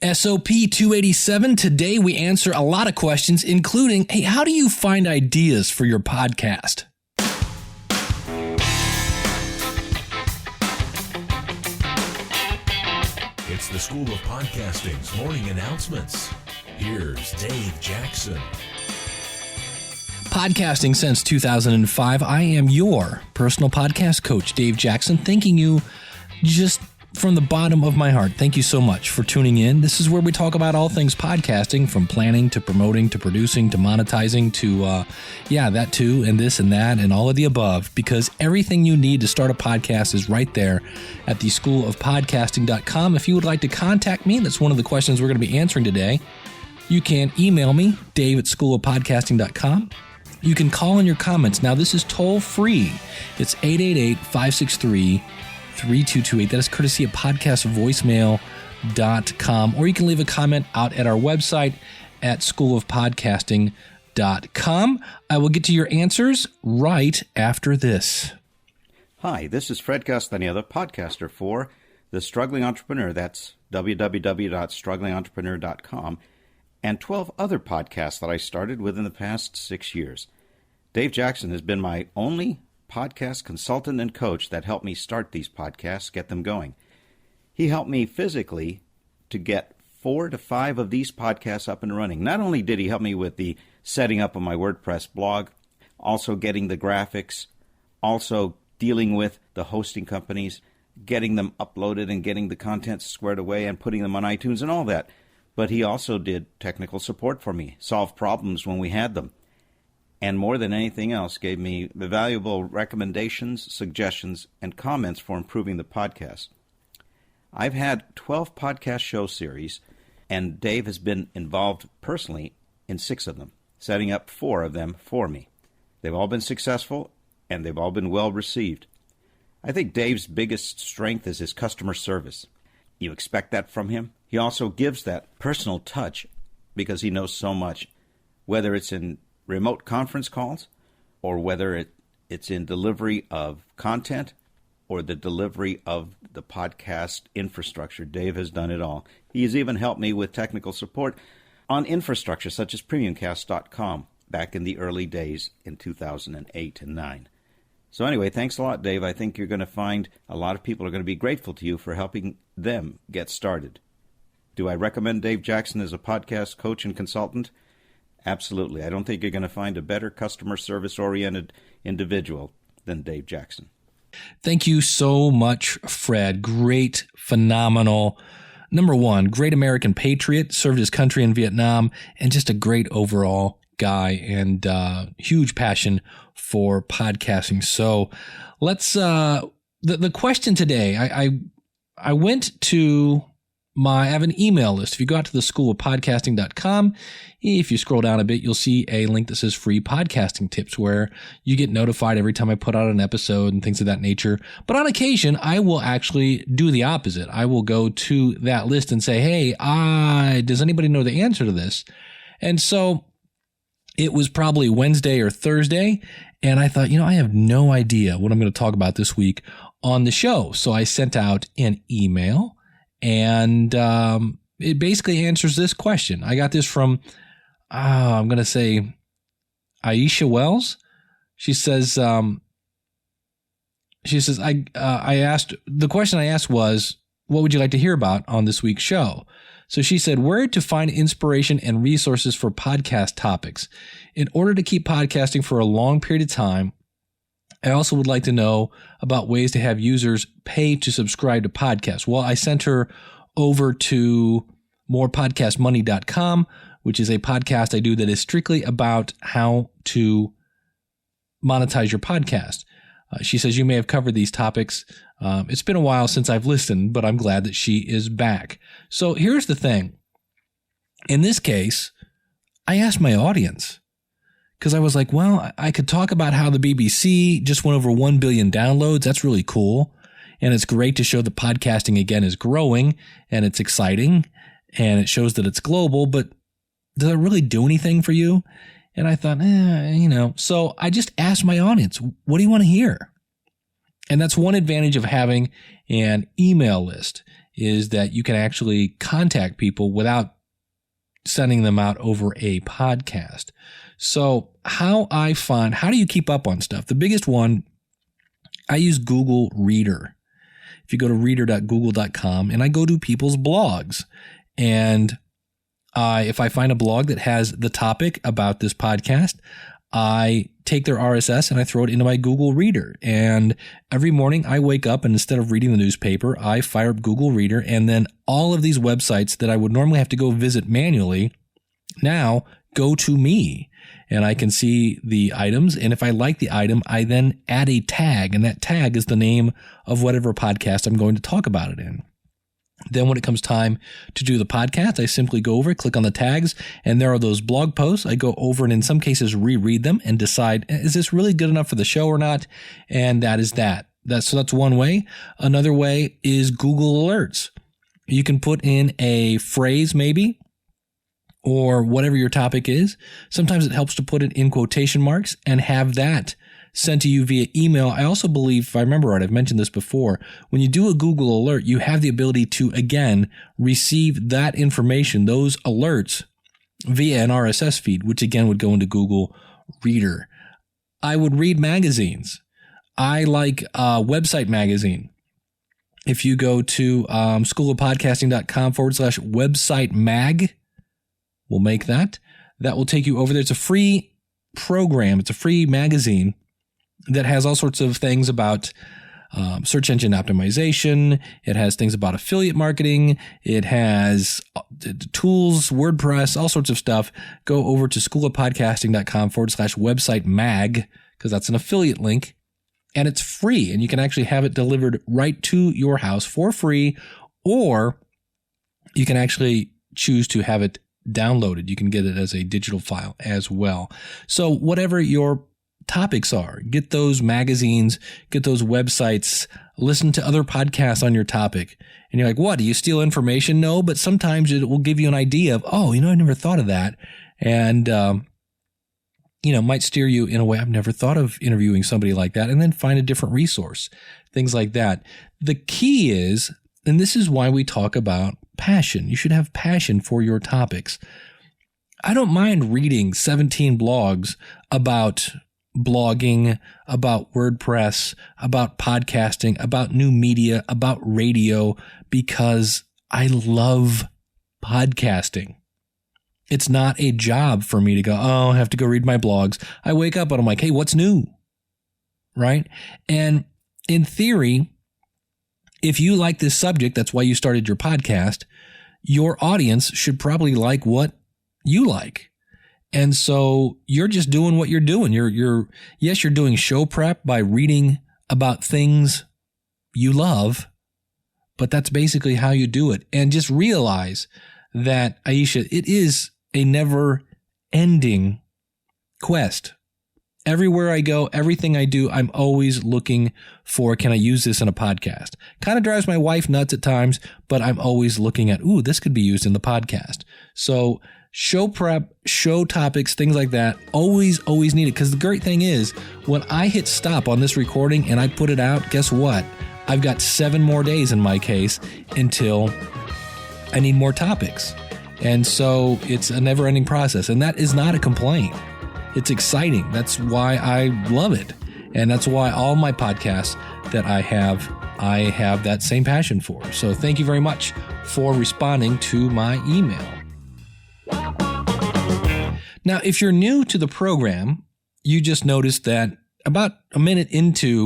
SOP 287. Today we answer a lot of questions, including, hey, how do you find ideas for your podcast? It's the School of Podcasting's morning announcements. Here's Dave Jackson. Podcasting since 2005. I am your personal podcast coach, Dave Jackson, thanking you just from the bottom of my heart. Thank you so much for tuning in. This is where we talk about all things podcasting, from planning to promoting to producing to monetizing to, that too, and this and that and all of the above, because everything you need to start a podcast is right there at theschoolofpodcasting.com. If you would like to contact me, that's one of the questions we're going to be answering today. You can email me, dave@schoolofpodcasting.com. You can call in your comments. Now, this is toll free. It's 888-563-3228. That is courtesy of podcastvoicemail.com. Or you can leave a comment out at our website at schoolofpodcasting.com. I will get to your answers right after this. Hi, this is Fred Castaneda, podcaster for The Struggling Entrepreneur. That's www.strugglingentrepreneur.com. And 12 other podcasts that I started within the past 6 years. Dave Jackson has been my only podcast consultant and coach that helped me start these podcasts, get them going. He helped me physically to get 4 to 5 of these podcasts up and running. Not only did he help me with the setting up of my WordPress blog, also getting the graphics, also dealing with the hosting companies, getting them uploaded and getting the content squared away and putting them on iTunes and all that. But he also did technical support for me, solved problems when we had them, and more than anything else, gave me the valuable recommendations, suggestions, and comments for improving the podcast. I've had 12 podcast show series, and Dave has been involved personally in 6 of them, setting up 4 of them for me. They've all been successful, and they've all been well received. I think Dave's biggest strength is his customer service. You expect that from him. He also gives that personal touch because he knows so much, whether it's in remote conference calls, or whether it's in delivery of content or the delivery of the podcast infrastructure. Dave has done it all. He has even helped me with technical support on infrastructure such as PremiumCast.com back in the early days in 2008 and 9. So anyway, thanks a lot, Dave. I think you're going to find a lot of people are going to be grateful to you for helping them get started. Do I recommend Dave Jackson as a podcast coach and consultant? Absolutely. I don't think you're going to find a better customer service-oriented individual than Dave Jackson. Thank you so much, Fred. Great, phenomenal. Number one, great American patriot, served his country in Vietnam, and just a great overall guy and huge passion for podcasting. So let's, the question today, I went to I have an email list. If you go out to the schoolofpodcasting.com, if you scroll down a bit, you'll see a link that says free podcasting tips, where you get notified every time I put out an episode and things of that nature. But on occasion, I will actually do the opposite. I will go to that list and say, hey, does anybody know the answer to this? And so it was probably Wednesday or Thursday, and I thought, I have no idea what I'm going to talk about this week on the show. So I sent out an email. And it basically answers this question. I got this from, I'm going to say, Aisha Wells. She says, I asked, the question I asked was, what would you like to hear about on this week's show? So she said, where to find inspiration and resources for podcast topics. In order to keep podcasting for a long period of time, I also would like to know about ways to have users pay to subscribe to podcasts. Well, I sent her over to morepodcastmoney.com, which is a podcast I do that is strictly about how to monetize your podcast. She says you may have covered these topics. It's been a while since I've listened, but I'm glad that she is back. So here's the thing. In this case, I asked my audience. Because I was like, well, I could talk about how the BBC just went over 1 billion downloads. That's really cool. And it's great to show that podcasting, again, is growing and it's exciting and it shows that it's global. But does it really do anything for you? And I thought, So I just asked my audience, what do you want to hear? And that's one advantage of having an email list is that you can actually contact people without sending them out over a podcast. So how do you keep up on stuff? The biggest one, I use Google Reader. If you go to reader.google.com, and I go to people's blogs, and if I find a blog that has the topic about this podcast, I take their RSS and I throw it into my Google Reader. And every morning I wake up, and instead of reading the newspaper, I fire up Google Reader, and then all of these websites that I would normally have to go visit manually now go to me, and I can see the items. And if I like the item, I then add a tag, and that tag is the name of whatever podcast I'm going to talk about it in. Then when it comes time to do the podcast, I simply go over, click on the tags, and there are those blog posts. I go over and in some cases reread them and decide, is this really good enough for the show or not? And that is that. So that's one way. Another way is Google Alerts. You can put in a phrase maybe, or whatever your topic is. Sometimes it helps to put it in quotation marks and have that sent to you via email. I also believe, if I remember right, I've mentioned this before, when you do a Google alert, you have the ability to, again, receive that information, those alerts, via an RSS feed, which again would go into Google Reader. I would read magazines. I like Website Magazine. If you go to schoolofpodcasting.com/website mag, we'll make that. That will take you over there. It's a free program. It's a free magazine that has all sorts of things about search engine optimization. It has things about affiliate marketing. It has tools, WordPress, all sorts of stuff. Go over to schoolofpodcasting.com/website mag, because that's an affiliate link, and it's free, and you can actually have it delivered right to your house for free, or you can actually choose to have it downloaded. You can get it as a digital file as well. So whatever your topics are, get those magazines, get those websites, listen to other podcasts on your topic. And you're like, what, do you steal information? No, but sometimes it will give you an idea of, I never thought of that. And, might steer you in a way, I've never thought of interviewing somebody like that, and then find a different resource, things like that. The key is, and this is why we talk about passion. You should have passion for your topics. I don't mind reading 17 blogs about blogging, about WordPress, about podcasting, about new media, about radio, because I love podcasting. It's not a job for me to go, I have to go read my blogs. I wake up and I'm like, hey, what's new? Right? And in theory, if you like this subject, that's why you started your podcast, your audience should probably like what you like. And so you're just doing what you're doing. You're doing show prep by reading about things you love, but that's basically how you do it. And just realize that, Aisha, it is a never ending quest. Everywhere I go, everything I do, I'm always looking for, can I use this in a podcast? Kind of drives my wife nuts at times, but I'm always looking at, this could be used in the podcast. So show prep, show topics, things like that, always need it. Because the great thing is, when I hit stop on this recording and I put it out, guess what? I've got 7 more days in my case until I need more topics. And so it's a never-ending process. And that is not a complaint. It's exciting. That's why I love it. And that's why all my podcasts that I have that same passion for. So thank you very much for responding to my email. Now, if you're new to the program, you just noticed that about a minute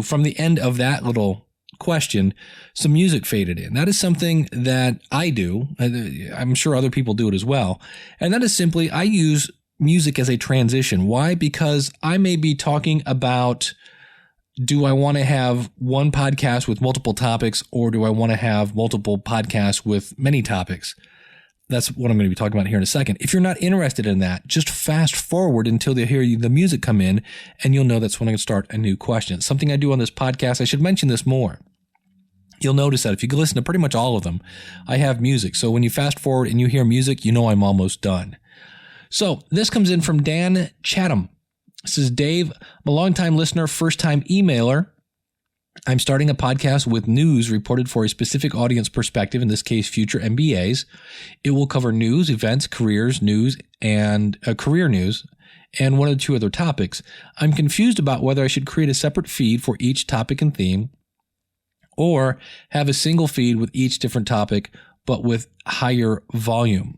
from the end of that little question, some music faded in. That is something that I do. I'm sure other people do it as well. And that is simply, I use music as a transition. Why? Because I may be talking about, do I want to have one podcast with multiple topics, or do I want to have multiple podcasts with many topics? That's what I'm going to be talking about here in a second. If you're not interested in that, just fast forward until they hear the music come in, and you'll know that's when I can start a new question. It's something I do on this podcast. I should mention this more. You'll notice that if you can listen to pretty much all of them, I have music. So when you fast forward and you hear music, you know I'm almost done. So this comes in from Dan Chatham. This is Dave. I'm a longtime listener, first-time emailer. I'm starting a podcast with news reported for a specific audience perspective, in this case, future MBAs. It will cover news, events, careers, news, and career news, and one or two other topics. I'm confused about whether I should create a separate feed for each topic and theme, or have a single feed with each different topic, but with higher volume.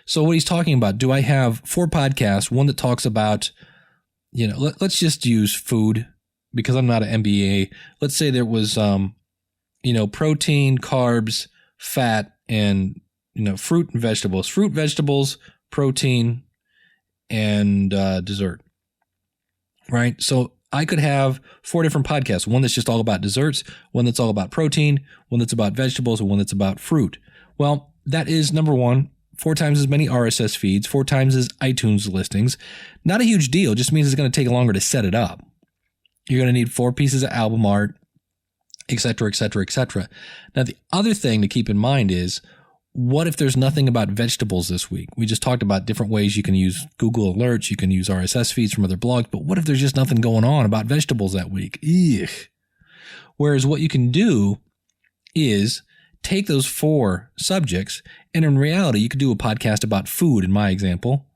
So what he's talking about, do I have 4 podcasts, one that talks about, let's just use food, because I'm not an MBA. Let's say there was, protein, carbs, fat, and, fruit and vegetables. Fruit, vegetables, protein, and dessert. Right? So I could have 4 different podcasts. One that's just all about desserts, one that's all about protein, one that's about vegetables, and one that's about fruit. Well, that is, number one, 4 times as many RSS feeds, 4 times as iTunes listings. Not a huge deal. Just means it's going to take longer to set it up. You're going to need 4 pieces of album art, et cetera, et cetera, et cetera. Now, the other thing to keep in mind is, what if there's nothing about vegetables this week? We just talked about different ways you can use Google Alerts, you can use RSS feeds from other blogs, but what if there's just nothing going on about vegetables that week? Ugh. Whereas what you can do is take those 4 subjects, and in reality, you could do a podcast about food, in my example,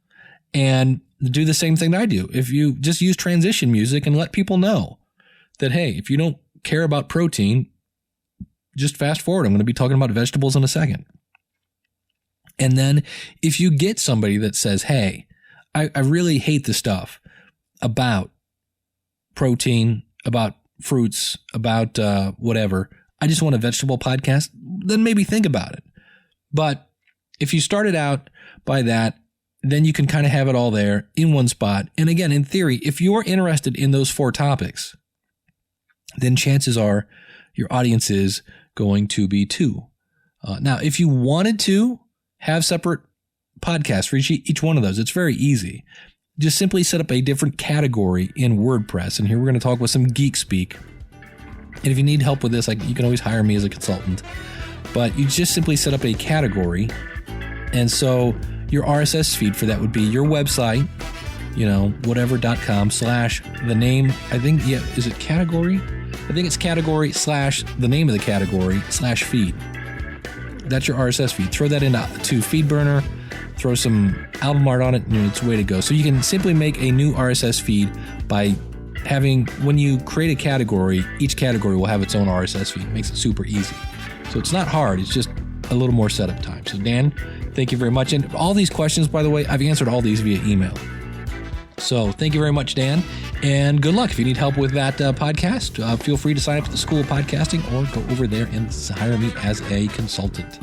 and do the same thing that I do. If you just use transition music and let people know that, hey, if you don't care about protein, just fast forward. I'm going to be talking about vegetables in a second. And then if you get somebody that says, hey, I really hate the stuff about protein, about fruits, about whatever, I just want a vegetable podcast, then maybe think about it. But if you started out by that, then you can kind of have it all there in one spot. And again, in theory, if you're interested in those 4 topics, then chances are your audience is going to be 2. Now, if you wanted to have separate podcasts for each one of those, it's very easy. Just simply set up a different category in WordPress. And here we're going to talk with some geek speak. And if you need help with this, you can always hire me as a consultant. But you just simply set up a category. And so your RSS feed for that would be your website, whatever.com / the name. I think, is it category? I think it's category / the name of the category / feed. That's your RSS feed. Throw that into FeedBurner, throw some album art on it, and it's the way to go. So you can simply make a new RSS feed by having, when you create a category, each category will have its own RSS feed. It makes it super easy. So it's not hard. It's just a little more setup time. So Dan, thank you very much. And all these questions, by the way, I've answered all these via email. So thank you very much, Dan. And good luck. If you need help with that podcast, feel free to sign up to the School of Podcasting or go over there and hire me as a consultant.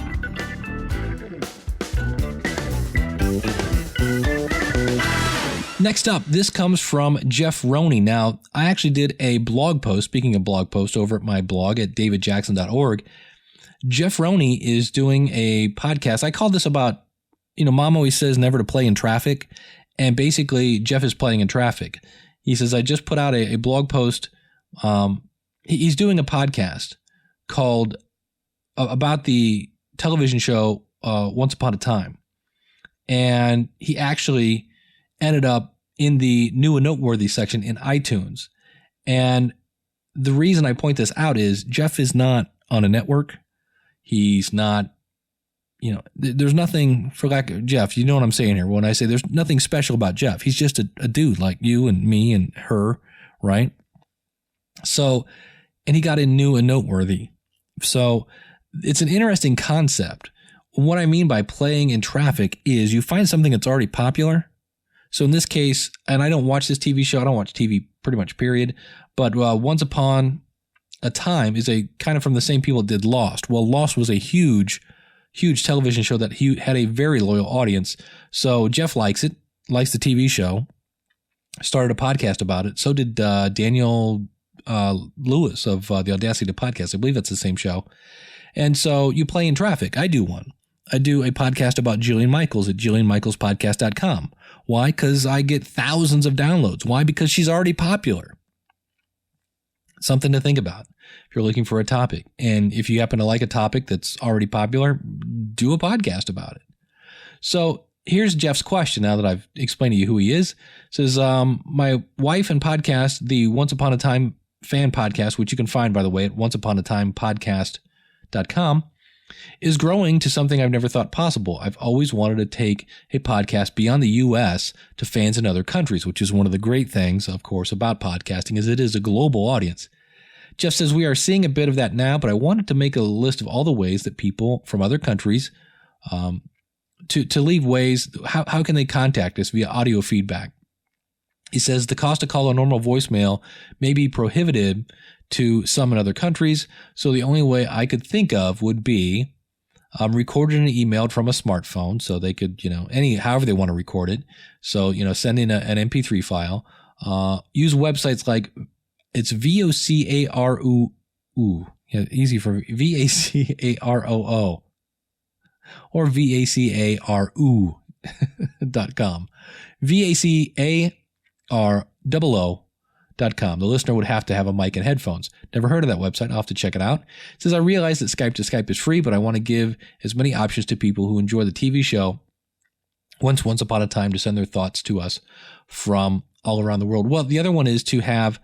Next up, this comes from Jeff Roney. Now, I actually did a blog post, speaking of blog posts, over at my blog at davidjackson.org. Jeff Roney is doing a podcast. I called this about, Mom always says never to play in traffic. And basically, Jeff is playing in traffic. He says, I just put out a blog post. He's doing a podcast called about the television show Once Upon a Time. And he actually ended up in the new and noteworthy section in iTunes. And the reason I point this out is Jeff is not on a network. He's not, there's nothing for lack of Jeff. You know what I'm saying here when I say there's nothing special about Jeff. He's just a dude like you and me and her, right? So, and he got in new and noteworthy. So it's an interesting concept. What I mean by playing in traffic is you find something that's already popular. So in this case, and I don't watch this TV show. I don't watch TV pretty much, period. But Once Upon a Time is a kind of from the same people that did Lost. Well, Lost was a huge television show that he had a very loyal audience. So Jeff likes it, likes the TV show, started a podcast about it. So did Daniel Lewis of the Audacity to Podcast. I believe that's the same show. And so you play in traffic. I do one. I do a podcast about Jillian Michaels at JillianMichaelsPodcast.com. Why? Because I get thousands of downloads. Why? Because she's already popular. Something to think about if you're looking for a topic. And if you happen to like a topic that's already popular, do a podcast about it. So here's Jeff's question now that I've explained to you who he is. It says, my wife and podcast, the Once Upon a Time fan podcast, which you can find, by the way, at onceuponatimepodcast.com, is growing to something I've never thought possible. I've always wanted to take a podcast beyond the U.S. to fans in other countries, which is one of the great things, of course, about podcasting, is it is a global audience. Jeff says we are seeing a bit of that now, but I wanted to make a list of all the ways that people from other countries to leave ways. How can they contact us via audio feedback? He says the cost to call a normal voicemail may be prohibitive to some in other countries, so the only way I could think of would be recorded and emailed from a smartphone, so they could, however they want to record it. So, send in an MP3 file. Use websites like it's VOCAROO. Yeah, easy for VACAROO or VACAROO.com. VACAROO.com. The listener would have to have a mic and headphones. Never heard of that website. I'll have to check it out. It says, I realize that Skype to Skype is free, but I want to give as many options to people who enjoy the TV show Once Upon a Time to send their thoughts to us from all around the world. Well, the other one is to have,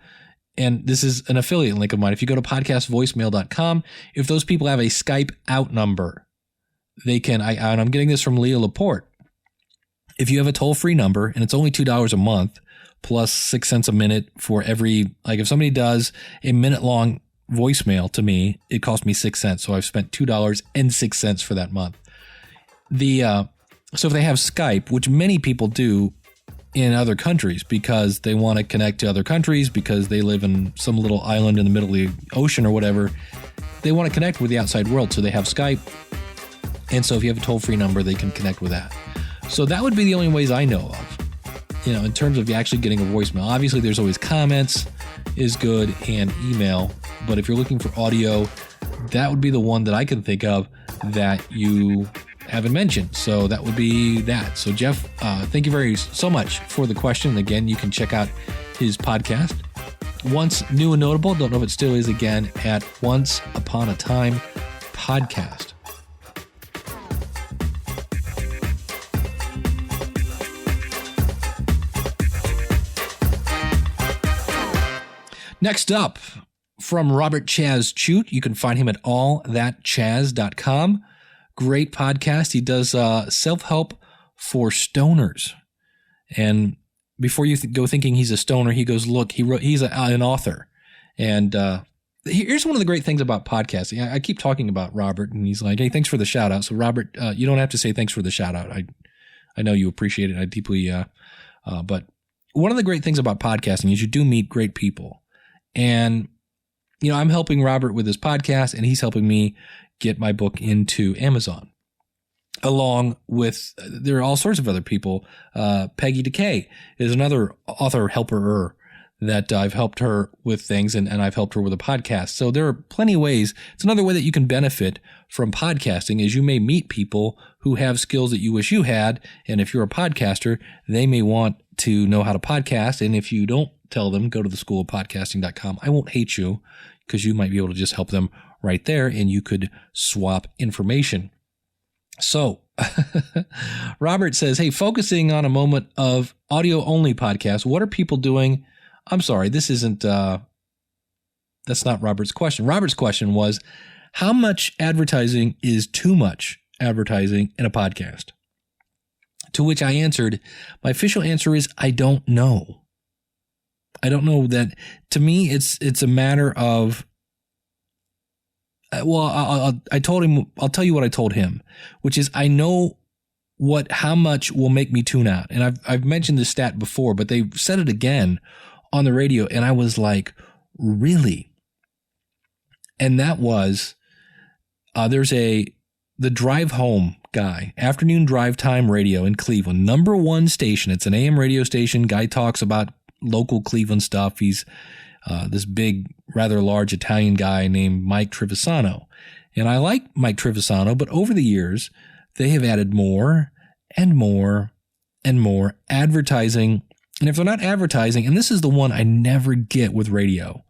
and this is an affiliate link of mine, if you go to podcastvoicemail.com, if those people have a Skype out number, they can, and I'm getting this from Leah Laporte, if you have a toll-free number and it's only $2 a month plus 6 cents a minute for every, like if somebody does a minute-long voicemail to me, it costs me 6 cents. So I've spent $2.06 for that month. So if they have Skype, which many people do in other countries because they want to connect to other countries because they live in some little island in the middle of the ocean or whatever, they want to connect with the outside world. So they have Skype. And so if you have a toll-free number, they can connect with that. So that would be the only ways I know of, in terms of actually getting a voicemail. Obviously, there's always comments is good and email. But if you're looking for audio, that would be the one that I can think of that you haven't mentioned. So that would be that. So Jeff, thank you so much for the question. Again, you can check out his podcast. Once New and Notable, don't know if it still is, again, at Once Upon a Time Podcast. Next up, from Robert Chaz Chute, you can find him at allthatchaz.com. Great podcast. He does self-help for stoners. And before you go thinking he's a stoner, he goes, look, he's an author. And here's one of the great things about podcasting. I keep talking about Robert, and he's like, hey, thanks for the shout out. So Robert, you don't have to say thanks for the shout out. I know you appreciate it. I deeply, but one of the great things about podcasting is you do meet great people. And, I'm helping Robert with his podcast, and he's helping me get my book into Amazon. Along with, there are all sorts of other people. Peggy Decay is another author helper that I've helped her with things, and I've helped her with a podcast. So there are plenty of ways. It's another way that you can benefit from podcasting is you may meet people who have skills that you wish you had. And if you're a podcaster, they may want to know how to podcast. And if you don't tell them, go to theschoolofpodcasting.com. I won't hate you because you might be able to just help them right there and you could swap information. So Robert says, hey, focusing on a moment of audio only podcast, what are people doing? I'm sorry, this isn't, that's not Robert's question. Robert's question was, how much advertising is too much advertising in a podcast? To which I answered, my official answer is, I don't know. I don't know that. To me, it's a matter of, I told him, I'll tell you what I told him, which is I know how much will make me tune out. And I've mentioned this stat before, but they said it again on the radio. And I was like, really? And that was, there's the Drive Home guy, afternoon drive time radio in Cleveland, #1 station. It's an AM radio station. Guy talks about local Cleveland stuff. He's this big, rather large Italian guy named Mike Trivisano. And I like Mike Trivisano, but over the years, they have added more and more and more advertising. And if they're not advertising, and this is the one I never get with radio,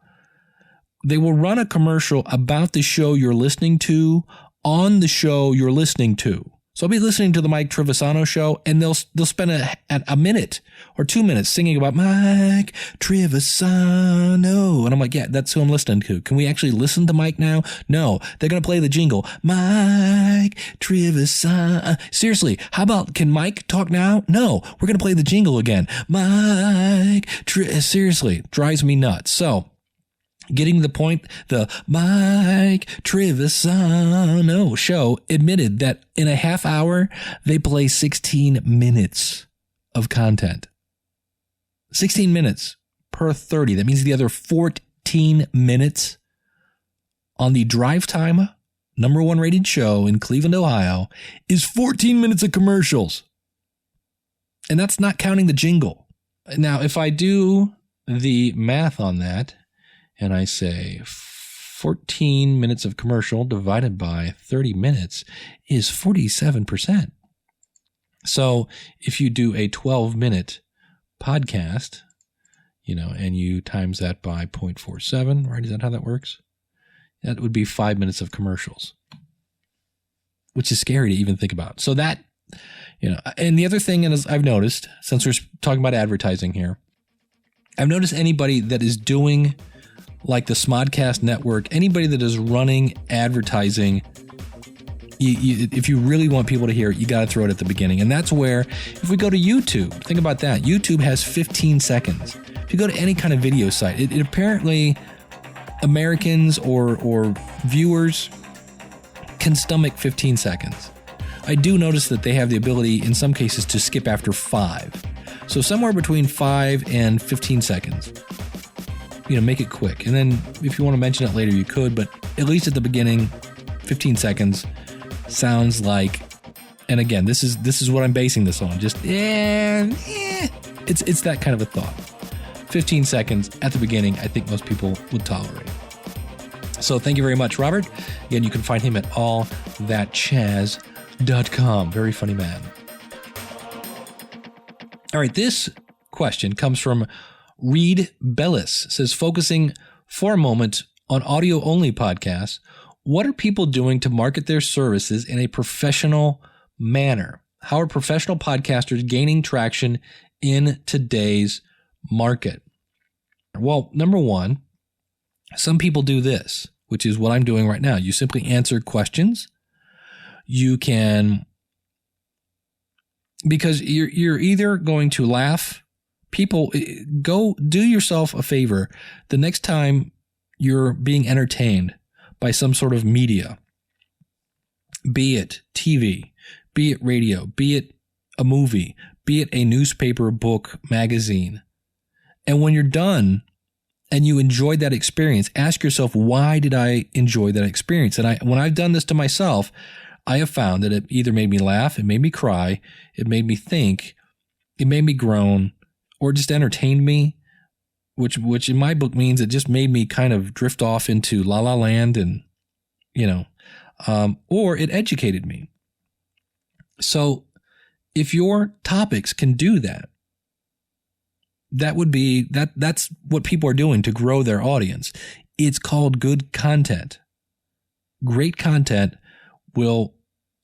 they will run a commercial about the show you're listening to on the show you're listening to. So I'll be listening to the Mike Trivisano show, and they'll spend a minute or 2 minutes singing about Mike Trivisano. And I'm like, yeah, that's who I'm listening to. Can we actually listen to Mike now? No, they're going to play the jingle. Mike Trivisano. Seriously, how about, can Mike talk now? No, we're going to play the jingle again. Mike seriously, drives me nuts. So, getting to the point, the Mike Trivisano show admitted that in a half hour, they play 16 minutes of content. 16 minutes per 30. That means the other 14 minutes on the drive time, number one rated show in Cleveland, Ohio, is 14 minutes of commercials. And that's not counting the jingle. Now, if I do the math on that, and I say 14 minutes of commercial divided by 30 minutes is 47%. So if you do a 12-minute podcast, and you times that by 0.47, right? Is that how that works? That would be 5 minutes of commercials, which is scary to even think about. So that, and the other thing is I've noticed, since we're talking about advertising here, I've noticed anybody that is doing like the Smodcast Network, anybody that is running advertising, if you really want people to hear it, you got to throw it at the beginning. And that's where, if we go to YouTube, think about that. YouTube has 15 seconds. If you go to any kind of video site, it apparently Americans or viewers can stomach 15 seconds. I do notice that they have the ability in some cases to skip after 5. So somewhere between 5 and 15 seconds. Make it quick. And then if you want to mention it later, you could, but at least at the beginning, 15 seconds sounds like, and again, this is what I'm basing this on. Just, it's that kind of a thought. 15 seconds at the beginning, I think most people would tolerate. So thank you very much, Robert. Again, you can find him at allthatchaz.com. Very funny man. All right, this question comes from Reed Bellis. Says, focusing for a moment on audio-only podcasts, what are people doing to market their services in a professional manner? How are professional podcasters gaining traction in today's market? Well, number one, some people do this, which is what I'm doing right now. You simply answer questions. You can, because you're either going to laugh. People, go do yourself a favor. The next time you're being entertained by some sort of media, be it TV, be it radio, be it a movie, be it a newspaper, book, magazine, and when you're done and you enjoyed that experience, ask yourself, why did I enjoy that experience? And when I've done this to myself, I have found that it either made me laugh, it made me cry, it made me think, it made me groan, or just entertained me, which in my book means it just made me kind of drift off into La La Land and, or it educated me. So if your topics can do that, that would be, that's what people are doing to grow their audience. It's called good content. Great content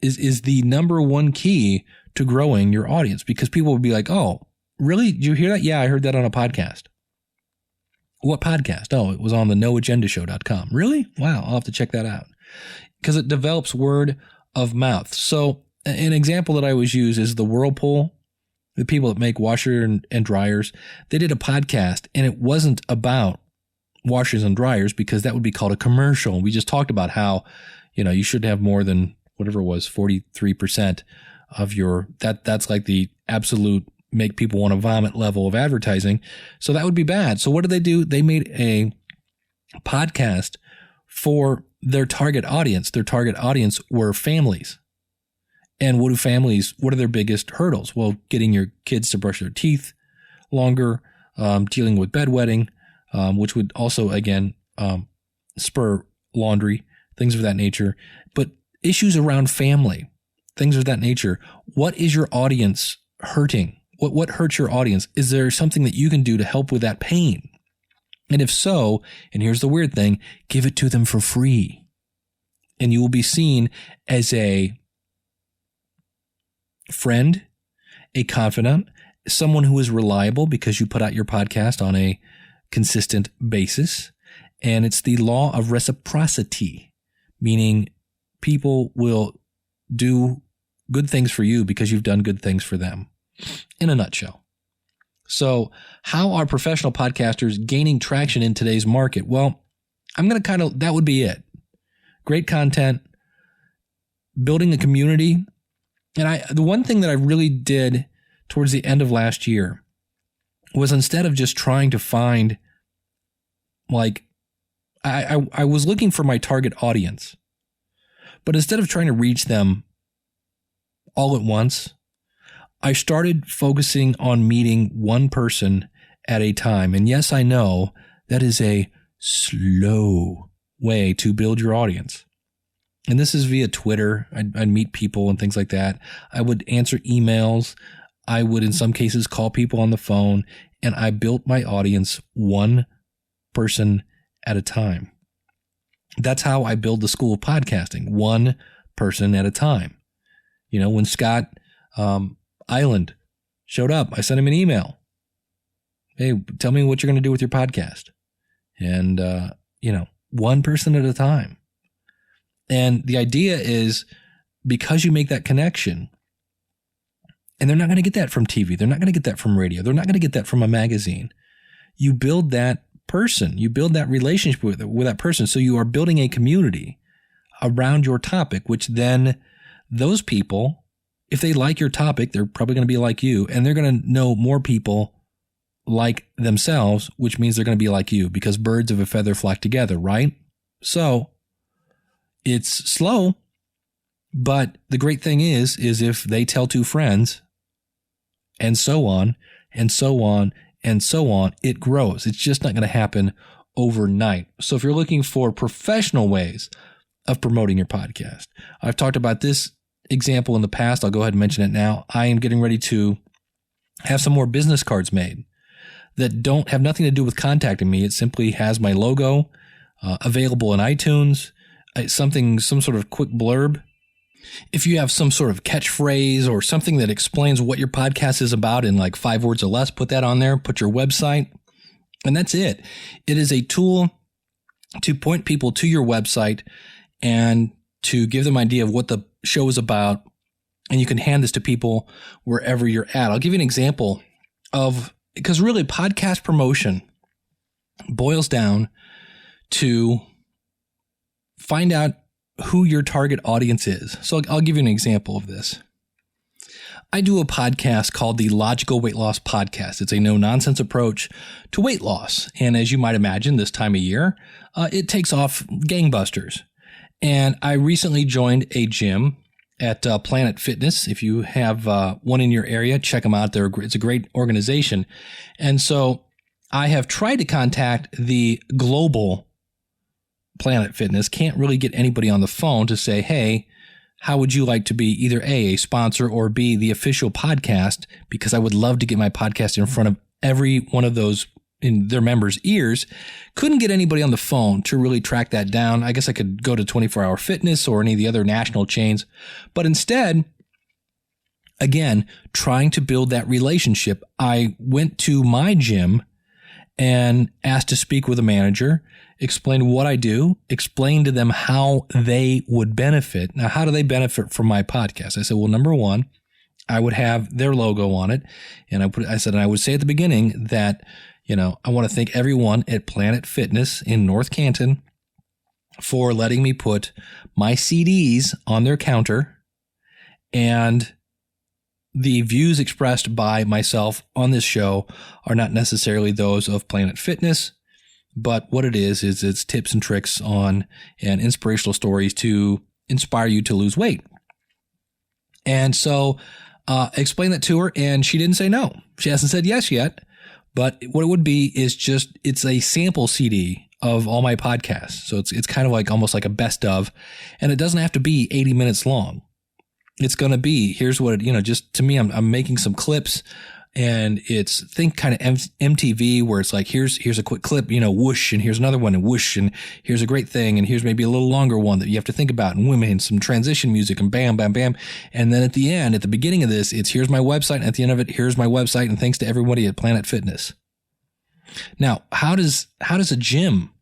is the number one key to growing your audience, because people will be like, oh, really? Did you hear that? Yeah, I heard that on a podcast. What podcast? Oh, it was on the noagendashow.com. Really? Wow, I'll have to check that out. Because it develops word of mouth. So an example that I always use is the Whirlpool, the people that make washer and dryers. They did a podcast, and it wasn't about washers and dryers, because that would be called a commercial. We just talked about how, you should have more than whatever it was, 43% of your, that's like the absolute make people want to vomit level of advertising. So that would be bad. So what did they do? They made a podcast for their target audience. Their target audience were families. And what are their biggest hurdles? Well, getting your kids to brush their teeth longer, dealing with bedwetting, which would also, again, spur laundry, things of that nature. But issues around family, things of that nature. What is your audience hurting? What hurts your audience? Is there something that you can do to help with that pain? And if so, and here's the weird thing, give it to them for free. And you will be seen as a friend, a confidant, someone who is reliable because you put out your podcast on a consistent basis. And it's the law of reciprocity, meaning people will do good things for you because you've done good things for them, in a nutshell. So how are professional podcasters gaining traction in today's market? Well, I'm going to that would be it. Great content, building a community. And the one thing that I really did towards the end of last year was, instead of just trying to find, I was looking for my target audience, but instead of trying to reach them all at once, I started focusing on meeting one person at a time. And yes, I know that is a slow way to build your audience. And this is via Twitter. I'd meet people and things like that. I would answer emails. I would, in some cases, call people on the phone. And I built my audience one person at a time. That's how I build the School of Podcasting, one person at a time. You know, when Scott Island showed up, I sent him an email. Hey, tell me what you're going to do with your podcast. And, one person at a time. And the idea is, because you make that connection, and they're not going to get that from TV. They're not going to get that from radio. They're not going to get that from a magazine. You build that person. You build that relationship with that person. So you are building a community around your topic, which then those people, if they like your topic, they're probably going to be like you, and they're going to know more people like themselves, which means they're going to be like you, because birds of a feather flock together, right? So it's slow, but the great thing is if they tell two friends, and so on, and so on, and so on, it grows. It's just not going to happen overnight. So if you're looking for professional ways of promoting your podcast, I've talked about this example in the past. I'll go ahead and mention it now. I am getting ready to have some more business cards made that don't have nothing to do with contacting me. It simply has my logo, available in iTunes, some sort of quick blurb. If you have some sort of catchphrase or something that explains what your podcast is about in like 5 words or less, put that on there, put your website, and that's it. It is a tool to point people to your website and to give them an idea of what the show is about. And you can hand this to people wherever you're at. I'll give you an example because really podcast promotion boils down to find out who your target audience is. So I'll give you an example of this. I do a podcast called the Logical Weight Loss Podcast. It's a no-nonsense approach to weight loss. And as you might imagine, this time of year, it takes off gangbusters. And I recently joined a gym at Planet Fitness. If you have one in your area, check them out. It's a great organization. And so I have tried to contact the global Planet Fitness. Can't really get anybody on the phone to say, hey, how would you like to be either A, sponsor, or B, the official podcast? Because I would love to get my podcast in front of every one of those in their members' ears. Couldn't get anybody on the phone to really track that down. I guess I could go to 24 Hour Fitness or any of the other national chains. But instead, again, trying to build that relationship, I went to my gym and asked to speak with a manager, explained what I do, explained to them how they would benefit. Now, how do they benefit from my podcast? I said, well, number one, I would have their logo on it. And I would say at the beginning that, I want to thank everyone at Planet Fitness in North Canton for letting me put my CDs on their counter, and the views expressed by myself on this show are not necessarily those of Planet Fitness, but what it is it's tips and tricks on and inspirational stories to inspire you to lose weight. And so explain that to her, and she didn't say no. She hasn't said yes yet, but what it would be is it's a sample CD of all my podcasts. So it's kind of like almost like a best of, and it doesn't have to be 80 minutes long. It's going to be, here's what just to me, I'm making some clips And it's think kind of MTV where it's like, here's a quick clip, whoosh, and here's another one and whoosh, and here's a great thing. And here's maybe a little longer one that you have to think about, and women and some transition music and bam, bam, bam. And then at the beginning of this, it's here's my website. And at the end of it, here's my website. And thanks to everybody at Planet Fitness. Now, how does a gym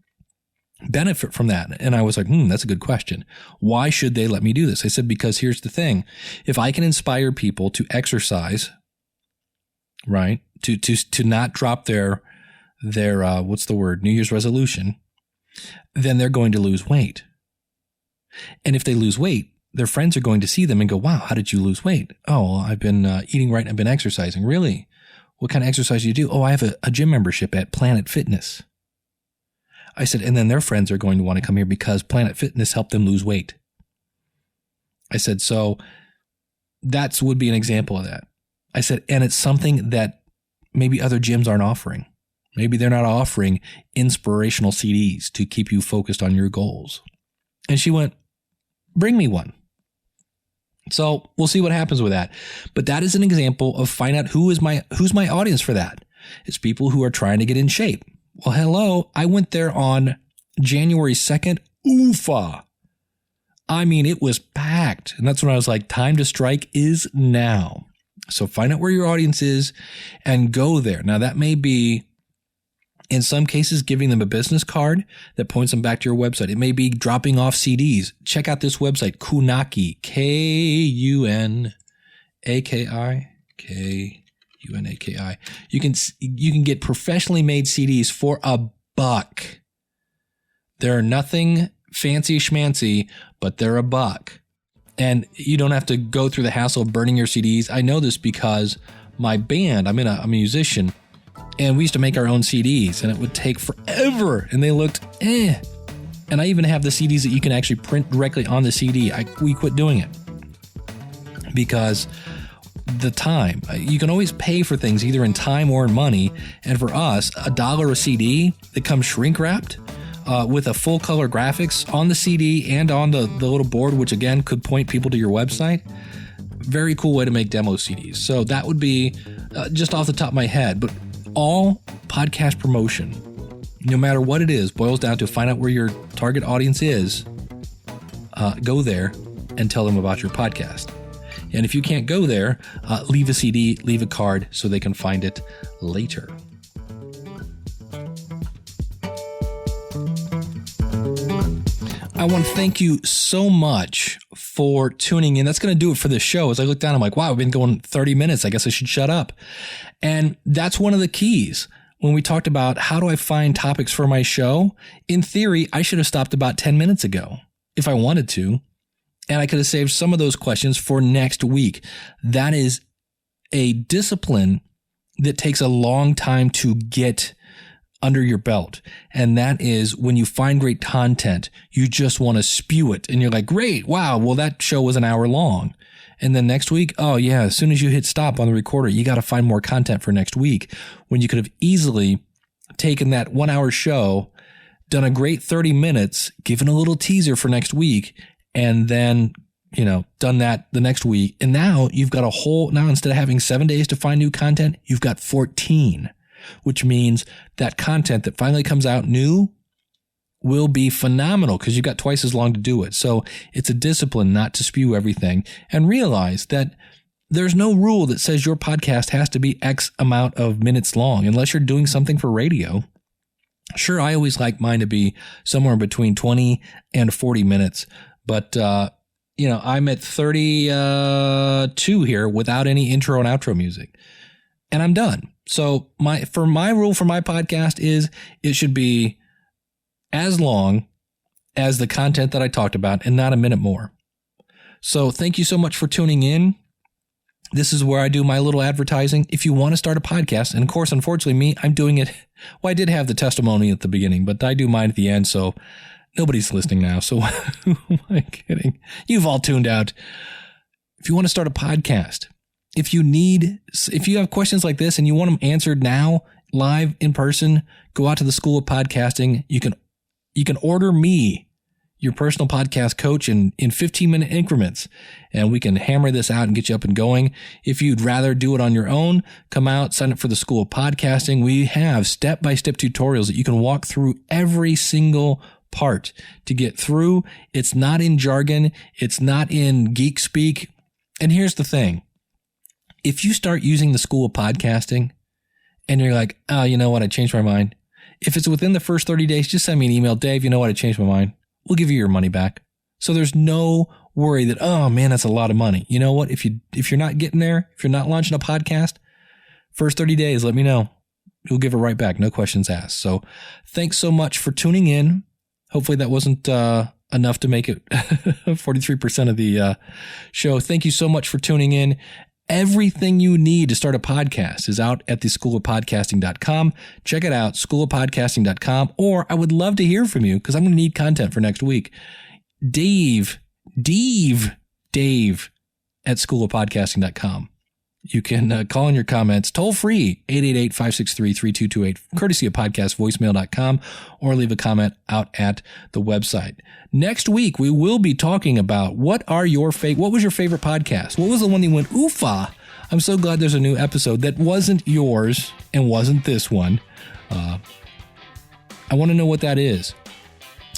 benefit from that? And I was like, that's a good question. Why should they let me do this? I said, because here's the thing. If I can inspire people to exercise, right, to not drop their what's the word, New Year's resolution, then they're going to lose weight. And if they lose weight, their friends are going to see them and go, wow, how did you lose weight? Oh, well, I've been eating right and I've been exercising. Really? What kind of exercise do you do? Oh, I have a gym membership at Planet Fitness. I said, and then their friends are going to want to come here because Planet Fitness helped them lose weight. I said, so that would be an example of that. I said, and it's something that maybe other gyms aren't offering. Maybe they're not offering inspirational CDs to keep you focused on your goals. And she went, bring me one. So we'll see what happens with that. But that is an example of find out who's my audience for that. It's people who are trying to get in shape. Well, hello, I went there on January 2nd. Oofa. I mean, it was packed. And that's when I was like, time to strike is now. So find out where your audience is and go there. Now, that may be, in some cases, giving them a business card that points them back to your website. It may be dropping off CDs. Check out this website, Kunaki, Kunaki. You can get professionally made CDs for $1. They're nothing fancy schmancy, but they're $1. And you don't have to go through the hassle of burning your CDs. I know this because my band, I'm a musician, and we used to make our own CDs, and it would take forever, and they looked And I even have the CDs that you can actually print directly on the CD. We quit doing it because the time. You can always pay for things either in time or in money. And for us, $1 a CD that comes shrink wrapped with a full color graphics on the CD and on the little board, which again could point people to your website. Very cool way to make demo CDs. So that would be just off the top of my head. But all podcast promotion, no matter what it is, boils down to find out where your target audience is, go there and tell them about your podcast. And if you can't go there, leave a CD, leave a card so they can find it later. I want to thank you so much for tuning in. That's going to do it for this show. As I look down, I'm like, wow, I've been going 30 minutes. I guess I should shut up. And that's one of the keys. When we talked about how do I find topics for my show, in theory, I should have stopped about 10 minutes ago if I wanted to. And I could have saved some of those questions for next week. That is a discipline that takes a long time to get under your belt. And that is when you find great content, you just want to spew it. And you're like, great, wow, well, that show was an hour long. And then next week, oh yeah, as soon as you hit stop on the recorder, you got to find more content for next week, when you could have easily taken that 1 hour show, done a great 30 minutes, given a little teaser for next week, and then, done that the next week. And now you've got now instead of having 7 days to find new content, you've got 14, which means that content that finally comes out new will be phenomenal because you've got twice as long to do it. So it's a discipline not to spew everything, and realize that there's no rule that says your podcast has to be X amount of minutes long unless you're doing something for radio. Sure, I always like mine to be somewhere between 20 and 40 minutes, but I'm at 32 here without any intro and outro music, and I'm done. So my rule for my podcast is it should be as long as the content that I talked about and not a minute more. So thank you so much for tuning in. This is where I do my little advertising. If you want to start a podcast, and of course, unfortunately, I'm doing it. Well, I did have the testimony at the beginning, but I do mine at the end. So nobody's listening now. So who am I kidding? You've all tuned out. If you want to start a podcast, if you have questions like this and you want them answered now, live in person, go out to the School of Podcasting. You can order me your personal podcast coach in 15-minute increments, and we can hammer this out and get you up and going. If you'd rather do it on your own, come out, sign up for the School of Podcasting. We have step-by-step tutorials that you can walk through every single part to get through. It's not in jargon. It's not in geek speak. And here's the thing. If you start using the School of Podcasting and you're like, oh, you know what? I changed my mind. If it's within the first 30 days, just send me an email. Dave, you know what? I changed my mind. We'll give you your money back. So there's no worry that, oh man, that's a lot of money. You know what? If you're not getting there, if you're not launching a podcast, first 30 days, let me know. We'll give it right back. No questions asked. So thanks so much for tuning in. Hopefully that wasn't enough to make it 43% of the show. Thank you so much for tuning in. Everything you need to start a podcast is out at theschoolofpodcasting.com. Check it out, schoolofpodcasting.com, or I would love to hear from you because I'm going to need content for next week. Dave at schoolofpodcasting.com. You can call in your comments toll free, 888-563-3228, courtesy of podcastvoicemail.com, or leave a comment out at the website. Next week, we will be talking about what was your favorite podcast? What was the one that went, oofa? I'm so glad there's a new episode that wasn't yours and wasn't this one. I want to know what that is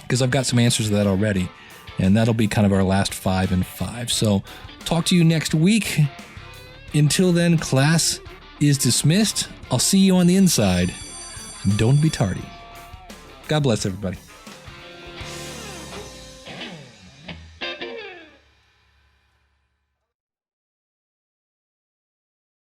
because I've got some answers to that already, and that'll be kind of our last 5 and 5. So talk to you next week. Until then, class is dismissed. I'll see you on the inside. Don't be tardy. God bless everybody.